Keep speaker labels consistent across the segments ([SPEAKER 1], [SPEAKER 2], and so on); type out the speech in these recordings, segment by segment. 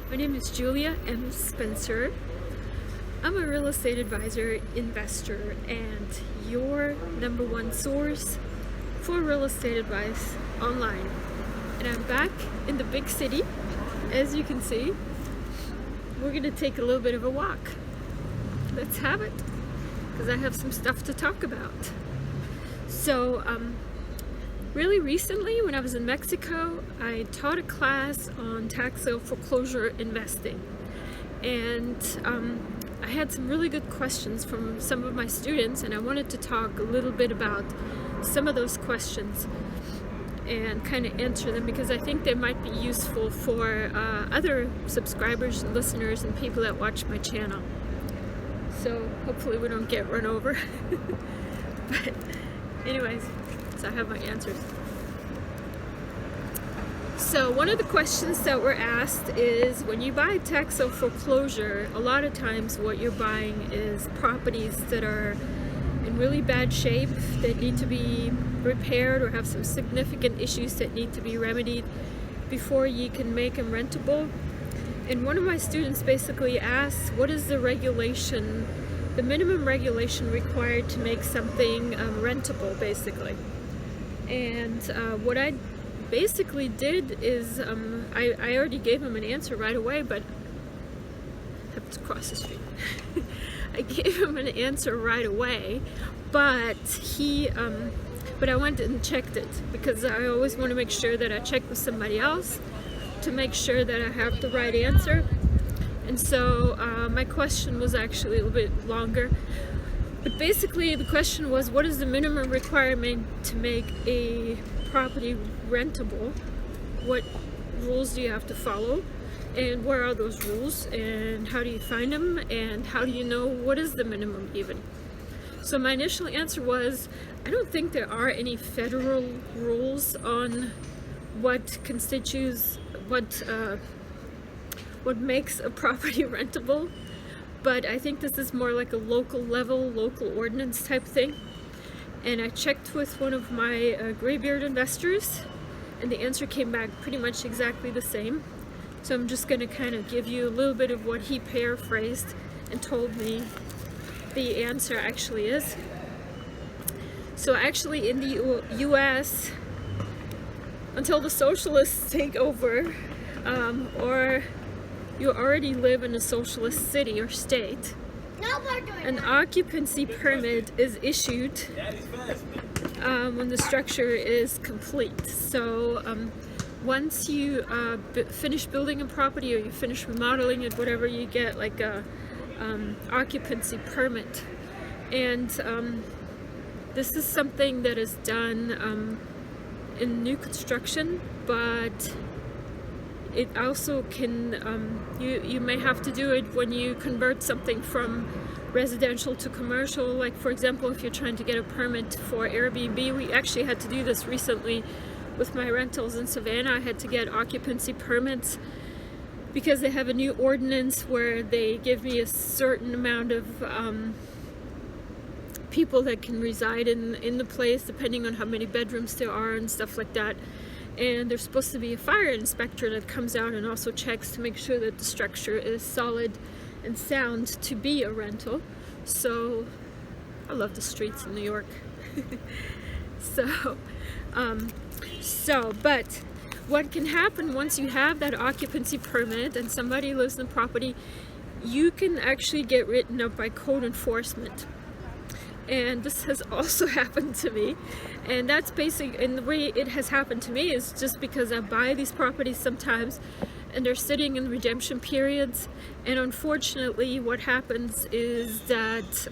[SPEAKER 1] My name is Julia M. Spencer. I'm a real estate advisor, investor, and your number one source for real estate advice online. And I'm back in the big city. As you can see, we're going to take a little bit of a walk. Let's have it, because I have some stuff to talk about. So, really recently, when I was in Mexico, I taught a class on tax sale foreclosure investing. And I had some really good questions from some of my students, and I wanted to talk a little bit about some of those questions and kind of answer them, because I think they might be useful for other subscribers, listeners, and people that watch my channel. So hopefully we don't get run over. But anyways, so I have my answers. So one of the questions that were asked is, when you buy tax sale foreclosure, a lot of times what you're buying is properties that are in really bad shape, that need to be repaired or have some significant issues that need to be remedied before you can make them rentable. And one of my students basically asked, what is the regulation, the minimum regulation required to make something rentable, basically. And what I basically did is, I already gave him an answer right away, but I have to cross the street. I gave him an answer right away, but but I went and checked it, because I always want to make sure that I check with somebody else to make sure that I have the right answer. And so my question was actually a little bit longer, but basically the question was, what is the minimum requirement to make a property rentable? What rules do you have to follow, and where are those rules, and how do you find them, and how do you know what is the minimum even? So my initial answer was, I don't think there are any federal rules on what constitutes what makes a property rentable, but I think this is more like a local level, local ordinance type thing. And I checked with one of my graybeard investors, and the answer came back pretty much exactly the same. So I'm just going to kind of give you a little bit of what he paraphrased and told me the answer actually is. So actually in the U.S., until the socialists take over, or you already live in a socialist city or state, an occupancy permit is issued when the structure is complete. So once you finish building a property, or you finish remodeling it, whatever, you get like a occupancy permit. And this is something that is done in new construction, but it also can, you may have to do it when you convert something from residential to commercial. Like, for example, if you're trying to get a permit for Airbnb, we actually had to do this recently with my rentals in Savannah. I had to get occupancy permits because they have a new ordinance where they give me a certain amount of people that can reside in the place, depending on how many bedrooms there are and stuff like that. And there's supposed to be a fire inspector that comes out and also checks to make sure that the structure is solid and sound to be a rental. So I love the streets in New York. But what can happen once you have that occupancy permit and somebody lives in the property, you can actually get written up by code enforcement. And this has also happened to me, and that's basic. And the way it has happened to me is just because I buy these properties sometimes and they're sitting in redemption periods, and unfortunately what happens is that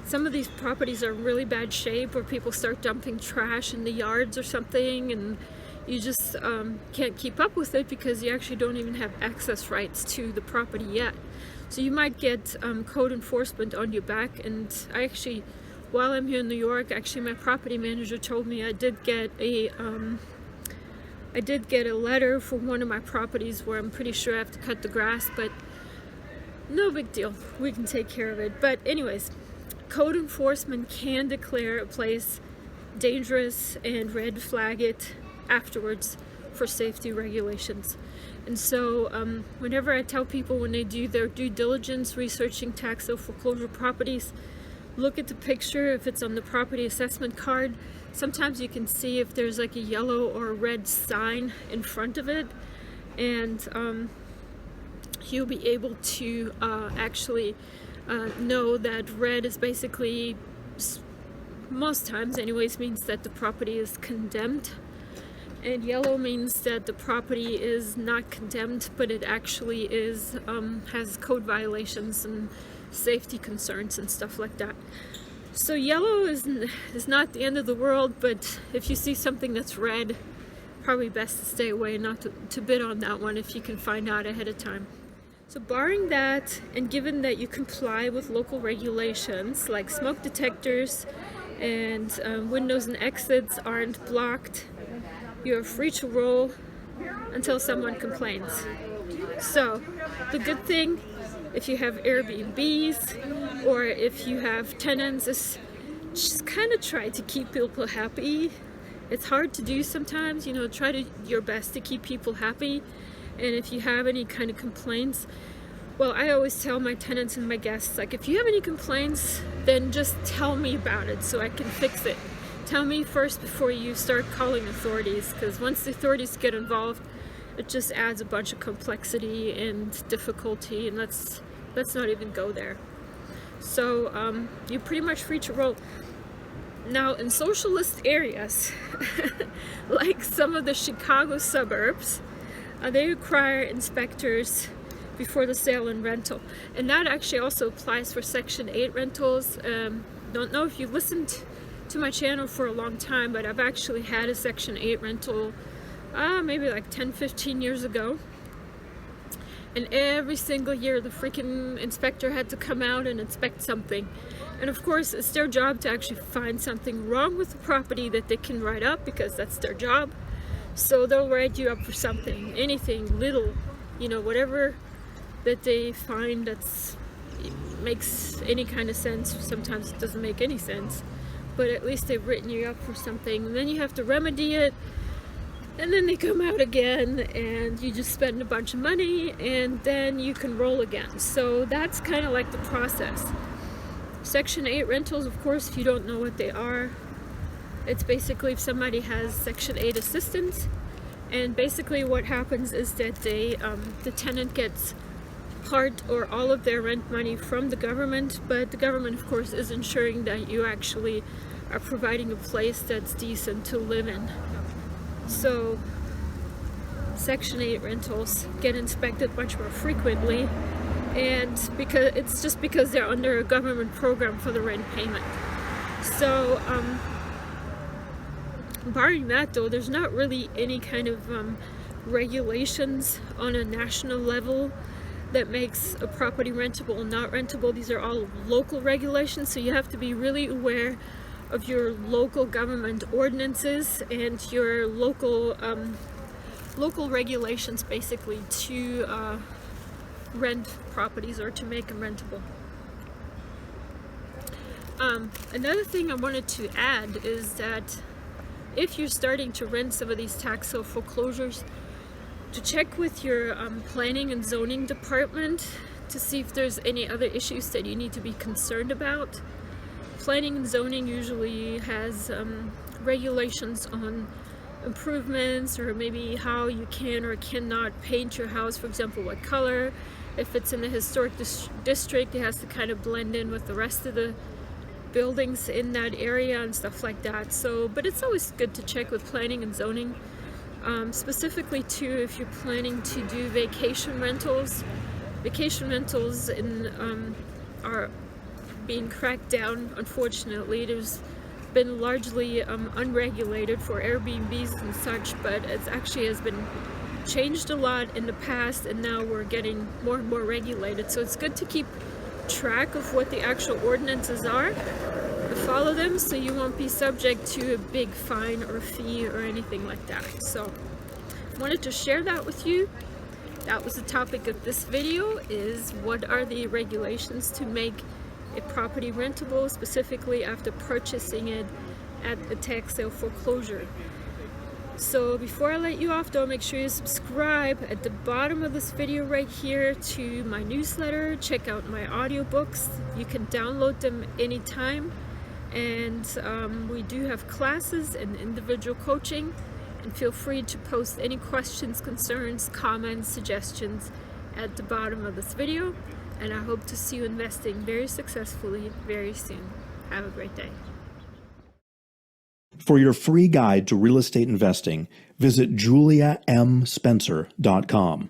[SPEAKER 1] some of these properties are in really bad shape, or people start dumping trash in the yards or something, and you just can't keep up with it because you actually don't even have access rights to the property yet. So you might get code enforcement on your back. And I actually, while I'm here in New York, actually my property manager told me I did get a letter for one of my properties where I'm pretty sure I have to cut the grass, but no big deal, we can take care of it. But anyways, code enforcement can declare a place dangerous and red flag it afterwards for safety regulations. And so whenever I tell people when they do their due diligence researching tax sale foreclosure properties, look at the picture if it's on the property assessment card. Sometimes you can see if there's like a yellow or a red sign in front of it, and you'll be able to actually know that red is basically, most times anyways, means that the property is condemned, and yellow means that the property is not condemned, but it actually is has code violations and safety concerns and stuff like that. So yellow is not the end of the world, but if you see something that's red, probably best to stay away, not to bid on that one if you can find out ahead of time. So barring that, and given that you comply with local regulations like smoke detectors and windows and exits aren't blocked, you're free to roll until someone complains. So the good thing, if you have Airbnbs or if you have tenants, is just kind of try to keep people happy. It's hard to do sometimes, you know, try your best to keep people happy. And if you have any kind of complaints, well, I always tell my tenants and my guests, like, if you have any complaints, then just tell me about it so I can fix it. Tell me first before you start calling authorities, because once the authorities get involved, it just adds a bunch of complexity and difficulty, and let's not even go there. So you're pretty much free to roll. Now, in socialist areas, like some of the Chicago suburbs, they require inspectors before the sale and rental, and that actually also applies for Section 8 rentals. Don't know if you've listened to my channel for a long time, but I've actually had a Section 8 rental maybe like 10-15 years ago, and every single year the freaking inspector had to come out and inspect something. And of course, it's their job to actually find something wrong with the property that they can write up, because that's their job. So they'll write you up for something, anything little, you know, whatever that they find that's makes any kind of sense. Sometimes it doesn't make any sense, but at least they've written you up for something. And then you have to remedy it, and then they come out again, and you just spend a bunch of money, and then you can roll again. So that's kind of like the process. Section 8 rentals, of course, if you don't know what they are, it's basically if somebody has Section 8 assistance, and basically what happens is that the tenant gets part or all of their rent money from the government, but the government, of course, is ensuring that you actually are providing a place that's decent to live in. So Section 8 rentals get inspected much more frequently, and because they're under a government program for the rent payment. So barring that, though, there's not really any kind of regulations on a national level that makes a property rentable or not rentable. These are all local regulations, so you have to be really aware of your local government ordinances and your local regulations, basically, to rent properties or to make them rentable. Another thing I wanted to add is that if you're starting to rent some of these tax sale foreclosures, to check with your planning and zoning department to see if there's any other issues that you need to be concerned about. Planning and zoning usually has regulations on improvements, or maybe how you can or cannot paint your house, for example, what color. If it's in a historic district, it has to kind of blend in with the rest of the buildings in that area and stuff like that. So, but it's always good to check with planning and zoning, specifically too if you're planning to do vacation rentals. Vacation rentals are being cracked down, unfortunately. There's been largely unregulated for Airbnbs and such, but it actually has been changed a lot in the past, and now we're getting more and more regulated. So it's good to keep track of what the actual ordinances are, to follow them, so you won't be subject to a big fine or fee or anything like that. So I wanted to share that with you. That was the topic of this video, is what are the regulations to make a property rentable, specifically after purchasing it at a tax sale foreclosure. So before I let you off though, make sure you subscribe at the bottom of this video right here to my newsletter. Check out my audiobooks. You can download them anytime. And we do have classes and individual coaching. And feel free to post any questions, concerns, comments, suggestions at the bottom of this video. And I hope to see you investing very successfully very soon. Have a great day.
[SPEAKER 2] For your free guide to real estate investing, visit juliamspencer.com.